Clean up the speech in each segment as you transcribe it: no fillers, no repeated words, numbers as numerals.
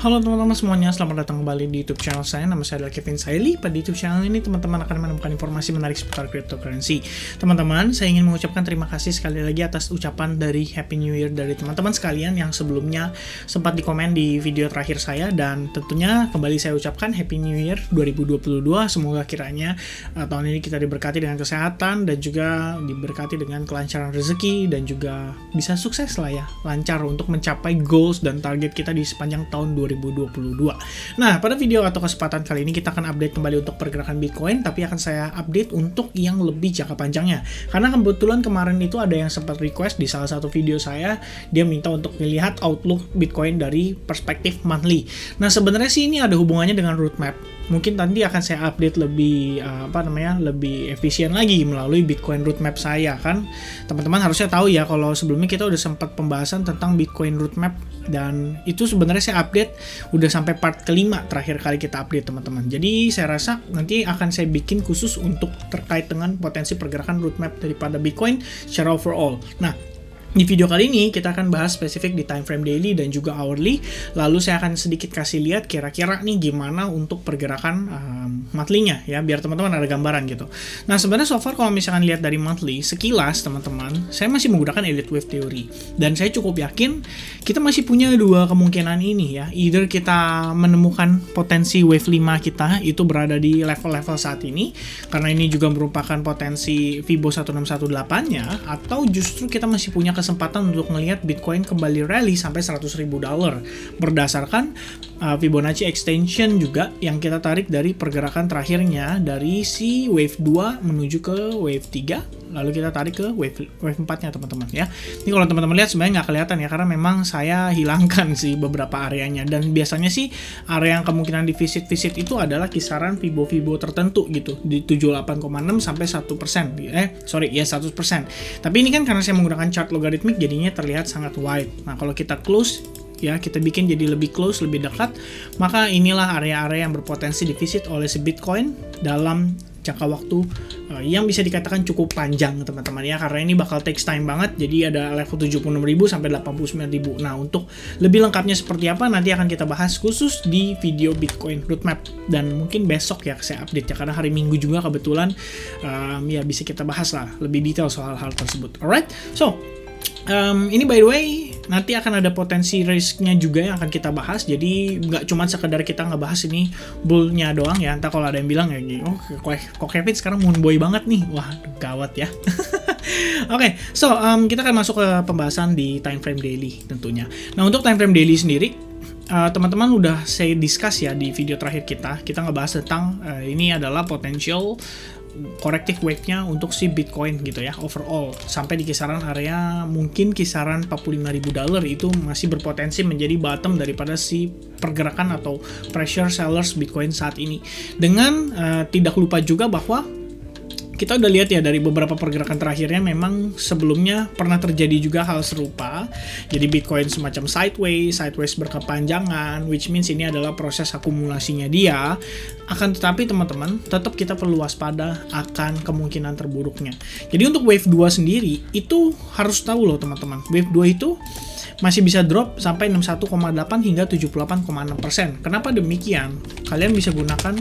Halo teman-teman semuanya, selamat datang kembali di YouTube channel saya. Nama saya adalah Kevin Saili. Pada YouTube channel ini teman-teman akan menemukan informasi menarik seputar cryptocurrency. Teman-teman, saya ingin mengucapkan terima kasih sekali lagi atas ucapan dari Happy New Year dari teman-teman sekalian yang sebelumnya sempat dikomen di video terakhir saya. Dan tentunya kembali saya ucapkan Happy New Year 2022. Semoga kiranya tahun ini kita diberkati dengan kesehatan dan juga diberkati dengan kelancaran rezeki dan juga bisa sukses lah ya, lancar untuk mencapai goals dan target kita di sepanjang tahun 2022. Nah, pada video atau kesempatan kali ini kita akan update kembali untuk pergerakan Bitcoin, tapi akan saya update untuk yang lebih jangka panjangnya. Karena kebetulan kemarin itu ada yang sempat request di salah satu video saya, dia minta untuk melihat outlook Bitcoin dari perspektif monthly. Nah, sebenarnya sih ini ada hubungannya dengan roadmap. Mungkin nanti akan saya update lebih lebih efisien lagi melalui Bitcoin roadmap saya kan. Teman-teman harusnya tahu ya kalau sebelumnya kita udah sempat pembahasan tentang Bitcoin roadmap dan itu sebenarnya saya update udah sampai part kelima terakhir kali kita update teman-teman. Jadi saya rasa nanti akan saya bikin khusus untuk terkait dengan potensi pergerakan roadmap daripada Bitcoin secara overall. Nah, di video kali ini kita akan bahas spesifik di time frame daily dan juga hourly. Lalu saya akan sedikit kasih lihat kira-kira nih gimana untuk pergerakan monthly-nya ya, biar teman-teman ada gambaran gitu. Nah, sebenarnya so far kalau misalkan lihat dari monthly sekilas teman-teman, saya masih menggunakan Elliott Wave Theory dan saya cukup yakin kita masih punya dua kemungkinan ini ya. Either kita menemukan potensi wave 5 kita itu berada di level-level saat ini karena ini juga merupakan potensi Fibo 1618-nya, atau justru kita masih punya kesempatan untuk melihat Bitcoin kembali rally sampai $100.000 berdasarkan Fibonacci extension juga yang kita tarik dari pergerakan terakhirnya dari si wave 2 menuju ke wave 3, lalu kita tarik ke wave 4-nya teman-teman ya. Ini kalau teman-teman lihat sebenarnya nggak kelihatan ya karena memang saya hilangkan sih beberapa areanya, dan biasanya sih area yang kemungkinan di visit itu adalah kisaran Fibo tertentu gitu di 78,6 sampai 1%. 100%. Tapi ini kan karena saya menggunakan chart logarithmic jadinya terlihat sangat wide. Nah, kalau kita close ya, kita bikin jadi lebih close, lebih dekat, maka inilah area-area yang berpotensi divisit oleh si Bitcoin dalam jangka waktu yang bisa dikatakan cukup panjang teman-teman ya, karena ini bakal takes time banget. Jadi ada level 76.000 sampai 89.000. Nah, untuk lebih lengkapnya seperti apa nanti akan kita bahas khusus di video Bitcoin roadmap, dan mungkin besok ya saya update ya, karena hari Minggu juga kebetulan ya bisa kita bahas lah lebih detail soal hal tersebut. Alright, so ini by the way nanti akan ada potensi risknya juga yang akan kita bahas. Jadi nggak cuma sekedar kita ngebahas ini bullnya doang ya. Entah kalau ada yang bilang ya, oh kok Kevin sekarang moon boy banget nih. Wah, gawat ya. Oke, so kita akan masuk ke pembahasan di time frame daily tentunya. Nah, untuk time frame daily sendiri teman-teman udah saya discuss ya di video terakhir kita ngebahas tentang ini adalah potential corrective wave-nya untuk si Bitcoin gitu ya, overall sampai di kisaran area mungkin kisaran $45.000 itu masih berpotensi menjadi bottom daripada si pergerakan atau pressure sellers Bitcoin saat ini. Dengan tidak lupa juga bahwa kita udah lihat ya dari beberapa pergerakan terakhirnya memang sebelumnya pernah terjadi juga hal serupa. Jadi Bitcoin semacam sideways berkepanjangan, which means ini adalah proses akumulasinya dia. Akan tetapi teman-teman, tetap kita perlu waspada akan kemungkinan terburuknya. Jadi untuk wave 2 sendiri itu harus tahu loh teman-teman. Wave 2 itu masih bisa drop sampai 61,8 hingga 78,6%. Kenapa demikian? Kalian bisa gunakan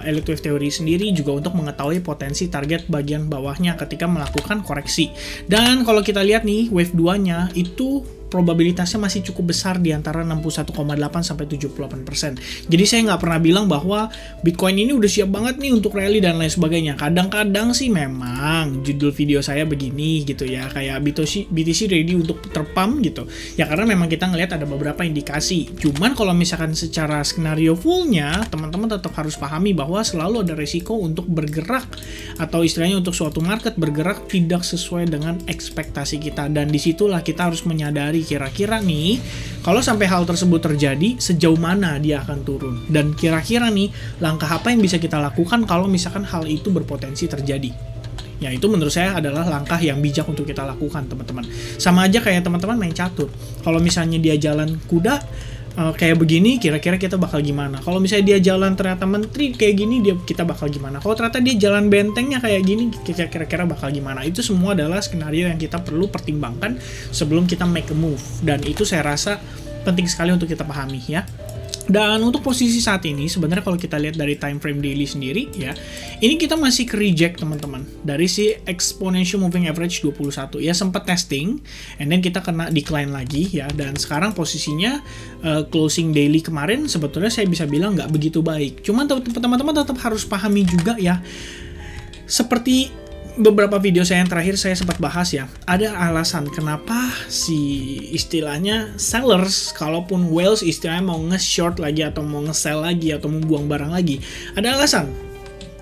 Elliott Wave Theory sendiri juga untuk mengetahui potensi target bagian bawahnya ketika melakukan koreksi. Dan kalau kita lihat nih wave 2-nya itu probabilitasnya masih cukup besar di antara 61,8 sampai 78%. Jadi saya nggak pernah bilang bahwa Bitcoin ini udah siap banget nih untuk rally dan lain sebagainya. Kadang-kadang sih memang judul video saya begini gitu ya, kayak BTC ready untuk terpump gitu. Ya karena memang kita ngelihat ada beberapa indikasi. Cuman kalau misalkan secara skenario fullnya, teman-teman tetap harus pahami bahwa selalu ada resiko untuk bergerak atau istilahnya untuk suatu market bergerak tidak sesuai dengan ekspektasi kita, dan disitulah kita harus menyadari kira-kira nih kalau sampai hal tersebut terjadi sejauh mana dia akan turun, dan kira-kira nih langkah apa yang bisa kita lakukan kalau misalkan hal itu berpotensi terjadi. Ya, itu menurut saya adalah langkah yang bijak untuk kita lakukan teman-teman. Sama aja kayak teman-teman main catur. Kalau misalnya dia jalan kuda kayak begini, kira-kira kita bakal gimana? Kalau misalnya dia jalan ternyata menteri kayak gini, kita bakal gimana? Kalau ternyata dia jalan bentengnya kayak gini, kira-kira bakal gimana? Itu semua adalah skenario yang kita perlu pertimbangkan sebelum kita make a move. Dan itu saya rasa penting sekali untuk kita pahami ya. Dan untuk posisi saat ini sebenarnya kalau kita lihat dari time frame daily sendiri ya, ini kita masih ke reject teman-teman dari si exponential moving average 21 ya, sempat testing and then kita kena decline lagi ya, dan sekarang posisinya closing daily kemarin sebetulnya saya bisa bilang nggak begitu baik. Cuman teman-teman tetap harus pahami juga ya, seperti beberapa video saya yang terakhir saya sempat bahas ya, ada alasan kenapa si istilahnya sellers, kalaupun whales istilahnya mau nge-short lagi atau mau nge-sell lagi atau membuang barang lagi, ada alasan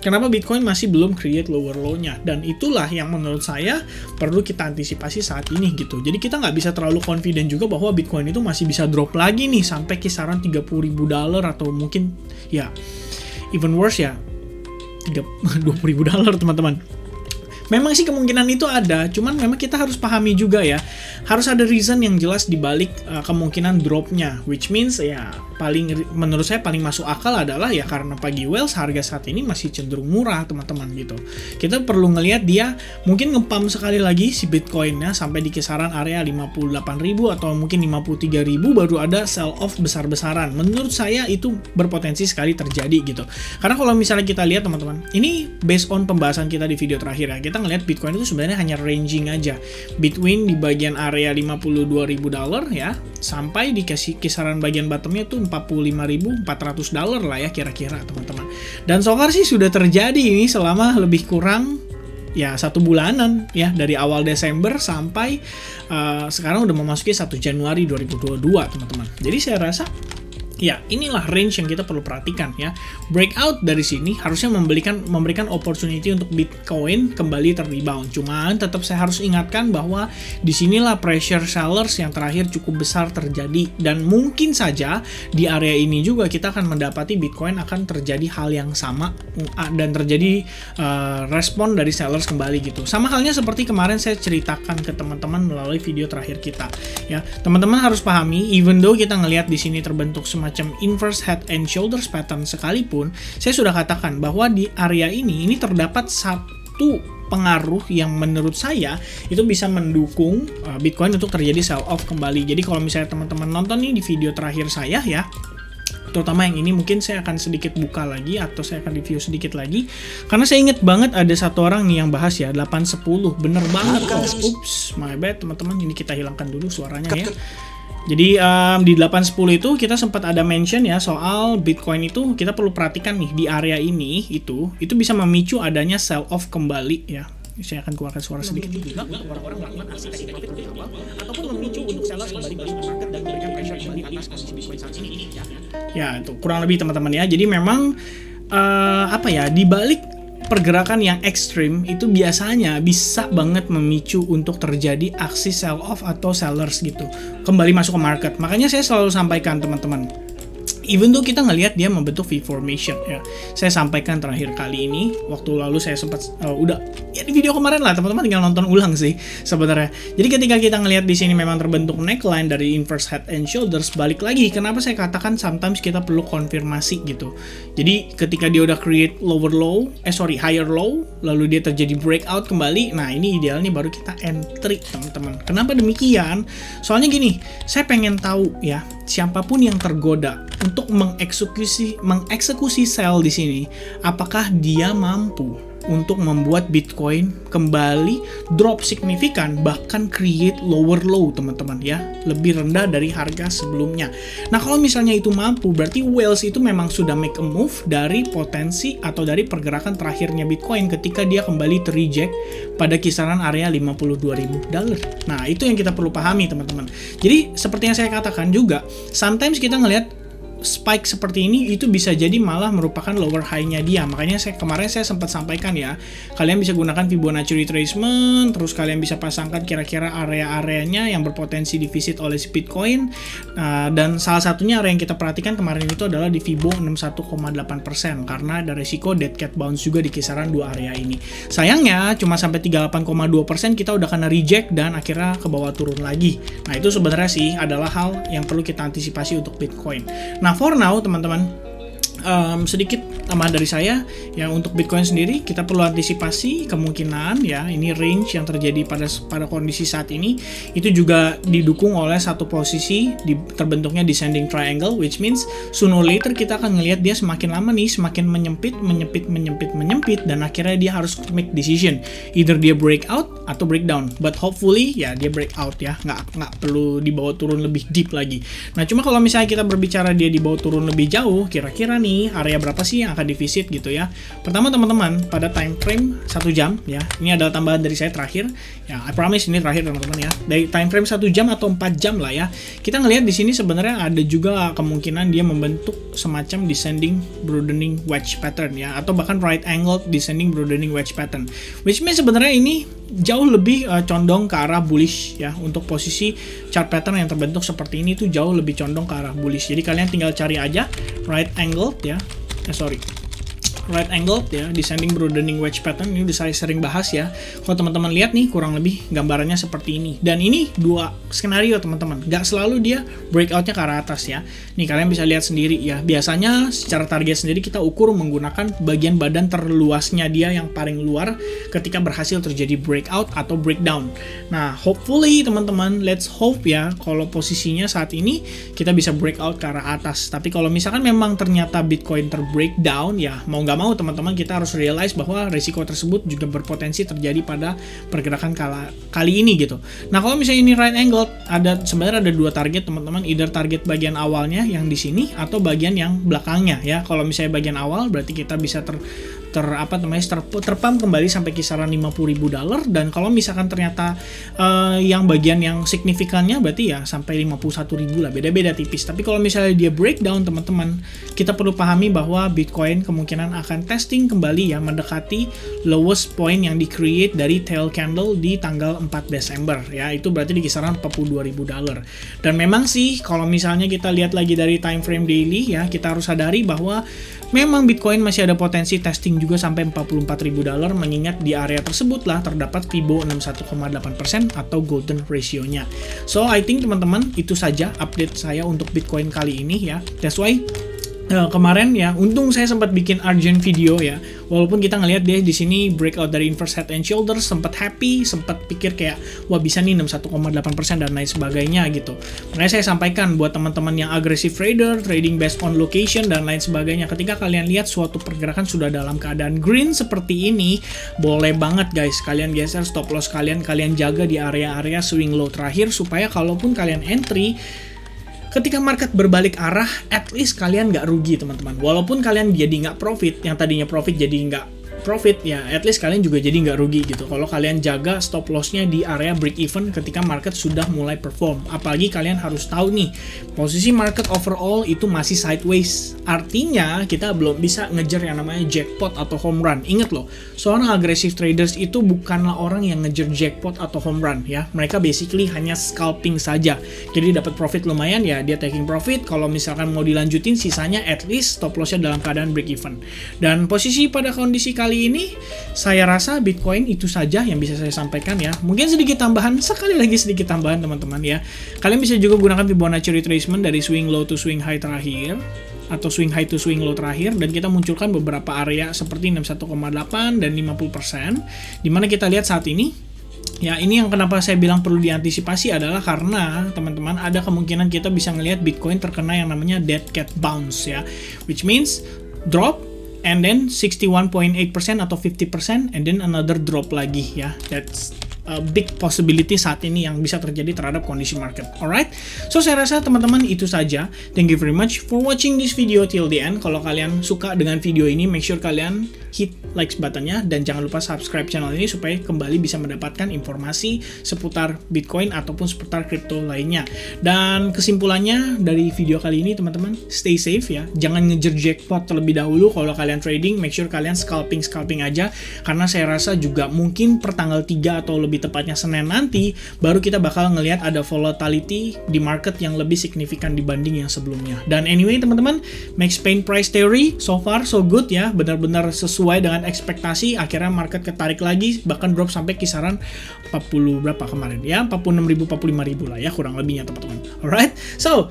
kenapa Bitcoin masih belum create lower low-nya, dan itulah yang menurut saya perlu kita antisipasi saat ini gitu. Jadi kita nggak bisa terlalu confident juga bahwa Bitcoin itu masih bisa drop lagi nih sampai kisaran $30.000 atau mungkin ya even worse ya $20.000 teman-teman. Memang sih kemungkinan itu ada, cuman memang kita harus pahami juga ya, harus ada reason yang jelas dibalik kemungkinan dropnya, which means ya menurut saya paling masuk akal adalah ya karena pagi whales harga saat ini masih cenderung murah teman-teman gitu. Kita perlu ngelihat dia mungkin ngepump sekali lagi si Bitcoinnya sampai di kisaran area 58.000 atau mungkin 53.000 baru ada sell off besar-besaran. Menurut saya itu berpotensi sekali terjadi gitu. Karena kalau misalnya kita lihat teman-teman, ini based on pembahasan kita di video terakhir ya, kita ngelihat Bitcoin itu sebenarnya hanya ranging aja between di bagian area $52.000 ya sampai di kisaran bagian bottomnya itu $45.400 lah ya kira-kira teman-teman. Dan so far sih sudah terjadi ini selama lebih kurang ya 1 bulanan ya, dari awal Desember sampai sekarang udah memasuki 1 Januari 2022 teman-teman. Jadi saya rasa ya inilah range yang kita perlu perhatikan ya. Breakout dari sini harusnya memberikan opportunity untuk Bitcoin kembali terrebound. Cuman tetap saya harus ingatkan bahwa disinilah pressure sellers yang terakhir cukup besar terjadi, dan mungkin saja di area ini juga kita akan mendapati Bitcoin akan terjadi hal yang sama dan terjadi respon dari sellers kembali gitu. Sama halnya seperti kemarin saya ceritakan ke teman-teman melalui video terakhir kita ya. Teman-teman harus pahami, even though kita ngelihat di sini terbentuk semacam inverse head and shoulders pattern sekalipun, saya sudah katakan bahwa di area ini terdapat satu pengaruh yang menurut saya itu bisa mendukung Bitcoin untuk terjadi sell off kembali. Jadi kalau misalnya teman-teman nonton nih di video terakhir saya ya, terutama yang ini mungkin saya akan sedikit buka lagi atau saya akan review sedikit lagi, karena saya inget banget ada satu orang nih yang bahas ya 810, bener banget kok. Ups, my bad teman-teman, ini kita hilangkan dulu suaranya ya. Jadi di 810 itu kita sempat ada mention ya soal Bitcoin itu kita perlu perhatikan nih di area ini itu bisa memicu adanya sell off kembali ya. Saya akan keluarkan suara sedikit juga untuk orang-orang melakukan aksi taking profit lebih awal ataupun memicu untuk sellers kembali masuk market dan memberikan pressure kembali atas posisi Bitcoin saat ini ya. Ya itu kurang lebih teman-teman ya. Jadi memang di balik pergerakan yang ekstrim itu biasanya bisa banget memicu untuk terjadi aksi sell off atau sellers gitu kembali masuk ke market. Makanya saya selalu sampaikan teman-teman, even though kita ngelihat dia membentuk V formation ya. Saya sampaikan terakhir kali ini, waktu lalu saya sempat udah ya di video kemarin lah, teman-teman tinggal nonton ulang sih sebenarnya. Jadi ketika kita ngelihat di sini memang terbentuk neckline dari inverse head and shoulders, balik lagi kenapa saya katakan sometimes kita perlu konfirmasi gitu. Jadi ketika dia udah create higher low, lalu dia terjadi breakout kembali, nah ini idealnya baru kita entry teman-teman. Kenapa demikian? Soalnya gini, saya pengen tahu ya, siapapun yang tergoda untuk mengeksekusi sell di sini, apakah dia mampu untuk membuat Bitcoin kembali drop signifikan, bahkan create lower low teman-teman ya, lebih rendah dari harga sebelumnya. Nah kalau misalnya itu mampu, berarti whales itu memang sudah make a move dari potensi atau dari pergerakan terakhirnya Bitcoin ketika dia kembali terreject pada kisaran area $52.000. Nah itu yang kita perlu pahami teman-teman. Jadi seperti yang saya katakan juga, sometimes kita ngelihat spike seperti ini itu bisa jadi malah merupakan lower high-nya dia. Makanya kemarin saya sempat sampaikan ya, kalian bisa gunakan Fibonacci retracement, terus kalian bisa pasangkan kira-kira area-areanya yang berpotensi divisit oleh si Bitcoin. Dan salah satunya area yang kita perhatikan kemarin itu adalah di Fibo 61,8% karena ada resiko dead cat bounce juga di kisaran dua area ini. Sayangnya cuma sampai 38,2% kita udah kena reject dan akhirnya ke bawah turun lagi. Nah itu sebenarnya sih adalah hal yang perlu kita antisipasi untuk Bitcoin. Nah for now teman-teman, sedikit tambahan dari saya ya, untuk Bitcoin sendiri kita perlu antisipasi kemungkinan ya, ini range yang terjadi pada kondisi saat ini itu juga didukung oleh satu posisi terbentuknya descending triangle, which means sooner or later kita akan ngelihat dia semakin lama nih semakin menyempit dan akhirnya dia harus make decision, either dia breakout atau breakdown, but hopefully ya dia breakout ya, nggak perlu dibawa turun lebih deep lagi. Nah cuma kalau misalnya kita berbicara dia dibawa turun lebih jauh, kira-kira nih area berapa sih yang akan divisit gitu ya. Pertama teman-teman, pada time frame 1 jam ya, ini adalah tambahan dari saya terakhir ya, I promise ini terakhir teman-teman ya, dari time frame 1 jam atau 4 jam lah ya, kita ngelihat di sini sebenarnya ada juga kemungkinan dia membentuk semacam descending broadening wedge pattern ya, atau bahkan right angle descending broadening wedge pattern, which means sebenarnya ini jauh lebih condong ke arah bullish ya. Untuk posisi chart pattern yang terbentuk seperti ini tuh jauh lebih condong ke arah bullish, jadi kalian tinggal cari aja right angle ya, right angle ya, descending broadening wedge pattern. Ini udah saya sering bahas ya. Kalau teman-teman lihat nih kurang lebih gambarannya seperti ini. Dan ini dua skenario teman-teman, nggak selalu dia breakoutnya ke arah atas ya. Nih kalian bisa lihat sendiri ya, biasanya secara target sendiri kita ukur menggunakan bagian badan terluasnya dia yang paling luar ketika berhasil terjadi breakout atau breakdown. Nah hopefully teman-teman, let's hope ya, kalau posisinya saat ini kita bisa breakout ke arah atas. Tapi kalau misalkan memang ternyata Bitcoin terbreakdown ya, mau nggak mau teman-teman kita harus realize bahwa risiko tersebut juga berpotensi terjadi pada pergerakan kali ini gitu. Nah kalau misalnya ini right angle, sebenarnya ada dua target teman-teman, either target bagian awalnya yang di sini atau bagian yang belakangnya ya. Kalau misalnya bagian awal berarti kita bisa terpam kembali sampai kisaran $50.000, dan kalau misalkan ternyata yang bagian yang signifikannya berarti ya sampai 51.000 lah, beda-beda tipis. Tapi kalau misalnya dia breakdown teman-teman, kita perlu pahami bahwa Bitcoin kemungkinan akan testing kembali ya, mendekati lowest point yang di-create dari tail candle di tanggal 4 Desember ya, itu berarti di kisaran $42.000. Dan memang sih kalau misalnya kita lihat lagi dari time frame daily ya, kita harus sadari bahwa memang Bitcoin masih ada potensi testing juga sampai $44.000, mengingat di area tersebut lah terdapat Fibo 61,8% atau golden ratio-nya. So I think teman-teman itu saja update saya untuk Bitcoin kali ini ya. That's why kemarin ya, untung saya sempat bikin urgent video ya. Walaupun kita ngelihat dia di sini breakout dari inverse head and shoulders, sempat happy, sempat pikir kayak wah bisa nih 61,8% dan lain sebagainya gitu. Makanya saya sampaikan buat teman-teman yang aggressive trader, trading based on location dan lain sebagainya, ketika kalian lihat suatu pergerakan sudah dalam keadaan green seperti ini, boleh banget guys kalian geser stop loss kalian jaga di area-area swing low terakhir, supaya kalaupun kalian entry ketika market berbalik arah, at least kalian nggak rugi teman-teman. Walaupun kalian jadi nggak profit, yang tadinya profit jadi nggak profit ya, at least kalian juga jadi nggak rugi gitu. Kalau kalian jaga stop lossnya di area break even ketika market sudah mulai perform. Apalagi kalian harus tahu nih, posisi market overall itu masih sideways. Artinya kita belum bisa ngejar yang namanya jackpot atau home run. Ingat loh, seorang aggressive traders itu bukanlah orang yang ngejar jackpot atau home run ya. Mereka basically hanya scalping saja. Jadi dapat profit lumayan ya, dia taking profit. Kalau misalkan mau dilanjutin, sisanya at least stop lossnya dalam keadaan break even. Dan posisi pada kondisi kali ini, saya rasa Bitcoin itu saja yang bisa saya sampaikan ya. Mungkin sedikit tambahan, sekali lagi sedikit tambahan teman-teman ya. Kalian bisa juga gunakan Fibonacci retracement dari swing low to swing high terakhir, atau swing high to swing low terakhir, dan kita munculkan beberapa area seperti 61,8 dan 50%, dimana kita lihat saat ini ya, ini yang kenapa saya bilang perlu diantisipasi adalah karena teman-teman ada kemungkinan kita bisa ngelihat Bitcoin terkena yang namanya dead cat bounce ya, which means drop and then 61.8% atau 50% and then another drop lagi ya. That's a big possibility saat ini yang bisa terjadi terhadap kondisi market. Alright, so saya rasa teman-teman itu saja. Thank you very much for watching this video till the end. Kalau kalian suka dengan video ini, make sure kalian hit like buttonnya, dan jangan lupa subscribe channel ini supaya kembali bisa mendapatkan informasi seputar Bitcoin ataupun seputar kripto lainnya. Dan kesimpulannya dari video kali ini teman-teman, stay safe ya, jangan ngejar jackpot terlebih dahulu. Kalau kalian trading, make sure kalian scalping aja, karena saya rasa juga mungkin per tanggal 3 atau lebih tepatnya Senin nanti baru kita bakal ngelihat ada volatility di market yang lebih signifikan dibanding yang sebelumnya. Dan anyway teman-teman, Max Pain price theory so far so good ya, benar-benar sesuai dengan ekspektasi. Akhirnya market ketarik lagi, bahkan drop sampai kisaran 40 berapa kemarin ya, 46.000 45.000 lah ya kurang lebihnya teman-teman. Alright, so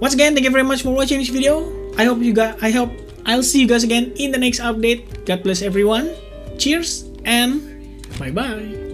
once again thank you very much for watching this video. I hope I'll see you guys again in the next update. God bless everyone. Cheers and bye-bye.